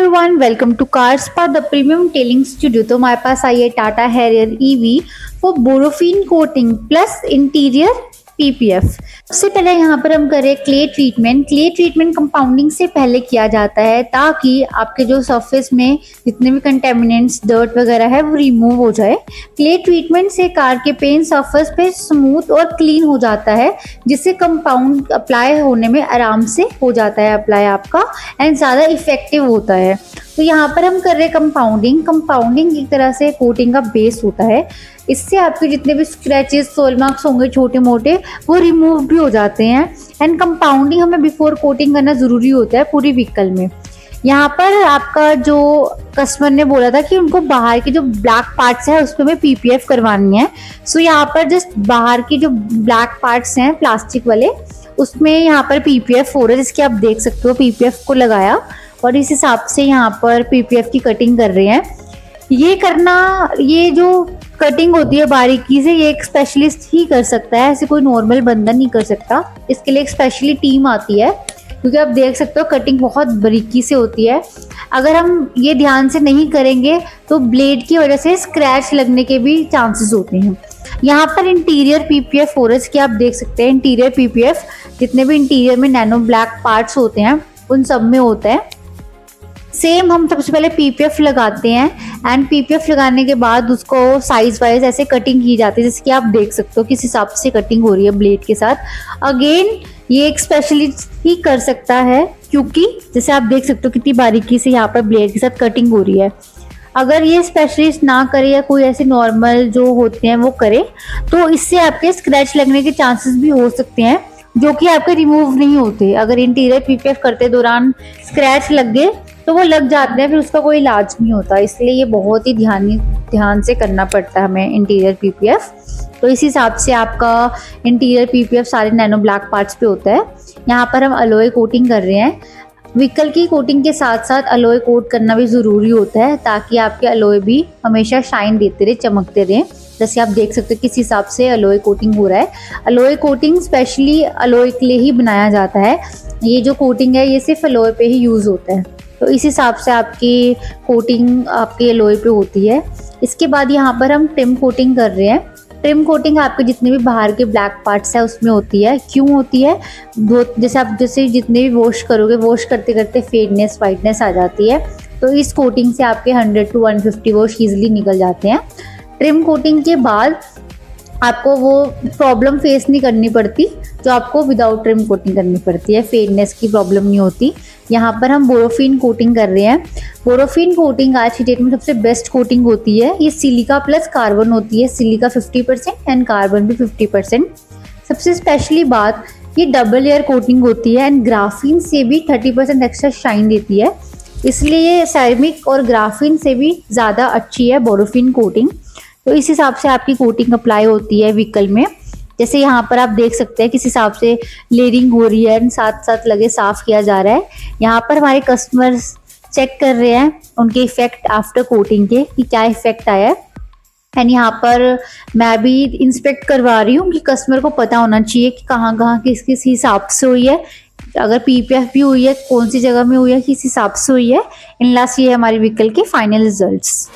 Everyone, welcome to cars पर the premium detailing studio. तो हमारे पास आई है Tata Harrier EV for borophene coating plus interior PPF. सबसे पहले यहाँ पर हम करें clay treatment. Clay treatment compounding से पहले किया जाता है ताकि आपके जो सरफेस में जितने भी कंटेमिनेंट्स डर्ट वगैरह है वो रिमूव हो जाए। क्ले ट्रीटमेंट से कार के पेंट सरफेस पे स्मूथ और क्लीन हो जाता है, जिससे कंपाउंड अप्लाई होने में आराम से हो जाता है अप्लाई आपका एंड ज़्यादा इफेक्टिव होता है। तो यहाँ पर हम कर रहे हैं कंपाउंडिंग। कंपाउंडिंग एक तरह से कोटिंग का बेस होता है। इससे आपके जितने भी स्क्रैचेस सोल मार्क्स होंगे छोटे मोटे वो रिमूव भी हो जाते हैं। एंड कंपाउंडिंग हमें बिफोर कोटिंग करना ज़रूरी होता है पूरी व्हीकल में। यहाँ पर आपका जो कस्टमर ने बोला था कि उनको बाहर के जो ब्लैक पार्ट्स हैं उस पर हमें पीपीएफ करवानी है। सो यहाँ पर जस्ट बाहर की जो ब्लैक पार्ट्स हैं प्लास्टिक वाले उसमें यहाँ पर पीपीएफ हो रहा है, जिसकी आप देख सकते हो। पीपीएफ को लगाया और इस हिसाब से यहाँ पर पीपीएफ की कटिंग कर रहे हैं। ये जो कटिंग होती है बारीकी से, ये एक स्पेशलिस्ट ही कर सकता है, ऐसे कोई नॉर्मल बंदा नहीं कर सकता। इसके लिए एक स्पेशली टीम आती है, क्योंकि आप देख सकते हो कटिंग बहुत बारीकी से होती है। अगर हम ये ध्यान से नहीं करेंगे तो ब्लेड की वजह से स्क्रैच लगने के भी चांसेस होते हैं। यहाँ पर इंटीरियर पीपीएफ फोरस की आप देख सकते हैं। इंटीरियर पीपीएफ जितने भी इंटीरियर में नैनो ब्लैक पार्ट्स होते हैं उन सब में होता है। सेम हम सबसे पहले पीपीएफ लगाते हैं एंड पीपीएफ लगाने के बाद उसको साइज वाइज ऐसे कटिंग की जाती है, जैसे कि आप देख सकते हो किस हिसाब से कटिंग हो रही है ब्लेड के साथ। अगेन ये एक स्पेशलिस्ट ही कर सकता है, क्योंकि जैसे आप देख सकते हो कितनी बारीकी से यहाँ पर ब्लेड के साथ कटिंग हो रही है। अगर ये स्पेशलिस्ट ना करे या कोई ऐसे नॉर्मल जो होते हैं वो करे तो इससे आपके स्क्रैच लगने के चांसेस भी हो सकते हैं, जो कि आपके रिमूव नहीं होते। अगर इंटीरियर पीपीएफ करते दौरान स्क्रैच लग गए तो वो लग जाते हैं, फिर उसका कोई इलाज नहीं होता। इसलिए ये बहुत ही ध्यान से करना पड़ता है हमें इंटीरियर पीपीएफ। तो इस हिसाब से आपका इंटीरियर पीपीएफ सारे नैनो ब्लैक पार्ट्स पे होता है। यहाँ पर हम अलॉय कोटिंग कर रहे हैं। व्हीकल की कोटिंग के साथ साथ अलॉय कोट करना भी ज़रूरी होता है, ताकि आपके अलॉय भी हमेशा शाइन देते रहे, चमकते रहें। जैसे आप देख सकते हो किस हिसाब से अलॉय कोटिंग हो रहा है। अलॉय कोटिंग स्पेशली अलॉय के लिए ही बनाया जाता है। ये जो कोटिंग है ये सिर्फ अलॉय पे ही यूज़ होता है। तो इस हिसाब से आपकी कोटिंग आपके अलॉय पे होती है। इसके बाद यहाँ पर हम ट्रिम कोटिंग कर रहे हैं। ट्रिम कोटिंग आपके जितने भी बाहर के ब्लैक पार्ट्स है उसमें होती है। क्यों होती है? जैसे जितने भी वॉश करोगे, वॉश करते करते फेडनेस वाइटनेस आ जाती है। तो इस कोटिंग से आपके 100 to 150 वॉश ईजिली निकल जाते हैं। ट्रिम कोटिंग के बाद आपको वो प्रॉब्लम फेस नहीं करनी पड़ती जो आपको विदाउट ट्रिम कोटिंग करनी पड़ती है। फेडनेस की प्रॉब्लम नहीं होती। यहाँ पर हम बोरोफिन कोटिंग कर रहे हैं। बोरोफिन कोटिंग आज की डेट में सबसे बेस्ट कोटिंग होती है। ये सिलिका प्लस कार्बन होती है। सिलिका 50% एंड कार्बन भी 50%। सबसे स्पेशली बात, ये डबल लेयर कोटिंग होती है एंड ग्राफीन से भी 30% एक्स्ट्रा शाइन देती है। इसलिए ये सेरेमिक और ग्राफीन से भी ज़्यादा अच्छी है बोरोफिन कोटिंग। तो इस हिसाब से आपकी कोटिंग अप्लाई होती है व्हीकल में। जैसे यहाँ पर आप देख सकते हैं किस हिसाब से लेयरिंग हो रही है एंड साथ साथ लगे साफ किया जा रहा है। यहाँ पर हमारे कस्टमर्स चेक कर रहे हैं उनके इफेक्ट आफ्टर कोटिंग के, कि क्या इफेक्ट आया है। एंड यहाँ पर मैं भी इंस्पेक्ट करवा रही हूँ कि कस्टमर को पता होना चाहिए कि कहाँ कहाँ किस हिसाब से हुई है। अगर पीपीएफ भी हुई है, कौन सी जगह में हुई है, किस हिसाब से हुई है। इन लास्ट ये हमारी व्हीकल के फाइनल रिजल्ट्स।